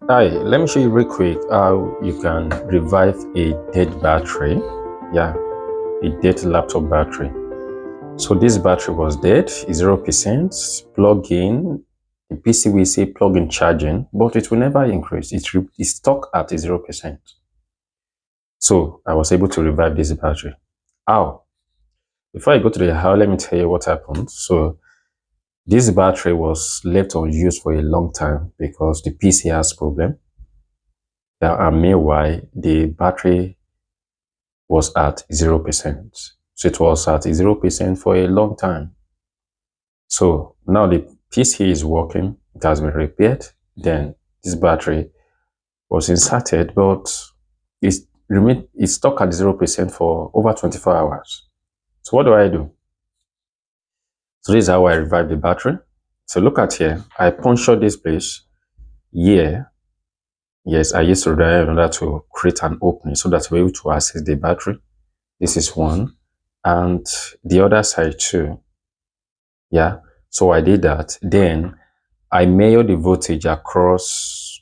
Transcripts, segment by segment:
Hi, let me show you real quick how you can revive a dead battery. Yeah, a dead laptop battery. So this battery was dead, 0%, plug in, the PC will say plug in charging, but it will never increase. It's stuck at 0%. So I was able to revive this battery. How? Before I go to the how, let me tell you what happened. So this battery was left unused for a long time because the PC has problem. And meanwhile, the battery was at 0%. So it was at 0% for a long time. So now the PC is working, it has been repaired. Then this battery was inserted, but it's stuck at 0% for over 24 hours. So what do I do? So this is how I revive the battery. So look at here, I punctured this place here. Yes, I used to revive in order to create an opening so that we're able to access the battery. This is one, and the other side too. Yeah, so I did that. Then I measure the voltage across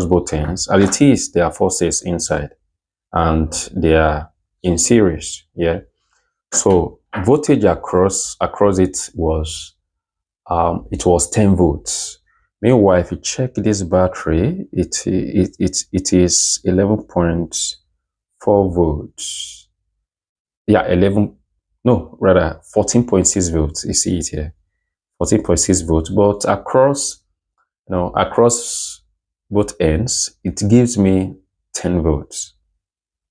both ends. As it is, there are 4 sets inside, and they are in series. Yeah, so voltage across it was 10 volts. Meanwhile, if you check this battery, it is 11.4 volts. Yeah, 11, no, rather 14.6 volts. You see it here, 14.6 volts. But across both ends, it gives me 10 volts.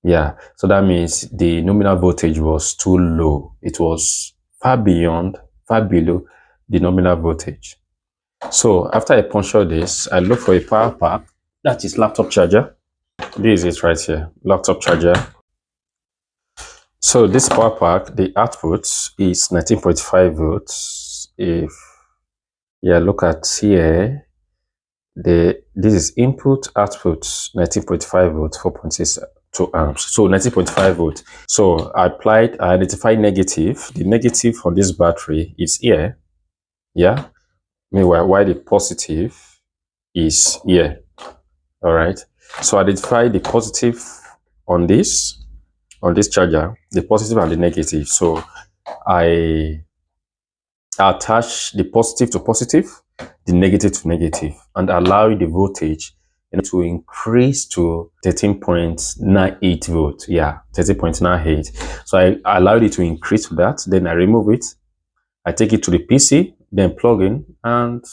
Yeah, so that means the nominal voltage was too low. It was far below the nominal voltage. So after I puncture this, I look for a power pack. That is laptop charger. This is it right here, laptop charger. So this power pack, the output is 19.5 volts. If look at here, this is input output 19.5 volts, 4.62 amps. So 19.5 volts. So I identify negative. The negative for this battery is here. Yeah. Meanwhile, why the positive is here. All right. So identify the positive on this charger, the positive and the negative. So I attach the positive to positive, the negative to negative, and allow the voltage to increase to 13.98 volts. Yeah, 13.98. So I allowed it to increase to that. Then I remove it. I take it to the PC, then plug in, and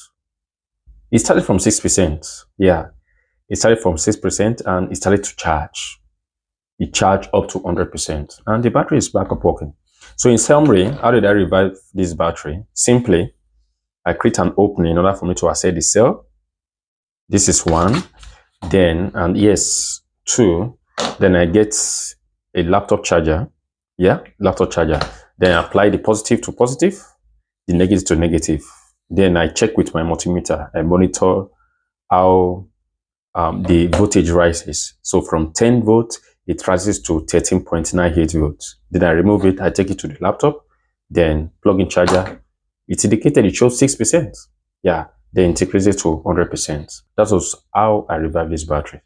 it started from 6%. Yeah, it started from 6% and it started to charge. It charged up to 100%, and the battery is back up working. So in summary, how did I revive this battery? Simply, I create an opening in order for me to access the cell. This is one. Then, and yes, two. Then I get a laptop charger. Yeah, laptop charger. Then I apply the positive to positive, the negative to negative. Then I check with my multimeter. I monitor how the voltage rises. So from 10 volts, it rises to 13.98 volts. Then I remove it, I take it to the laptop, then plug in charger. It's indicated, it shows 6%. Yeah, then it increases to 100%. That was how I revived this battery.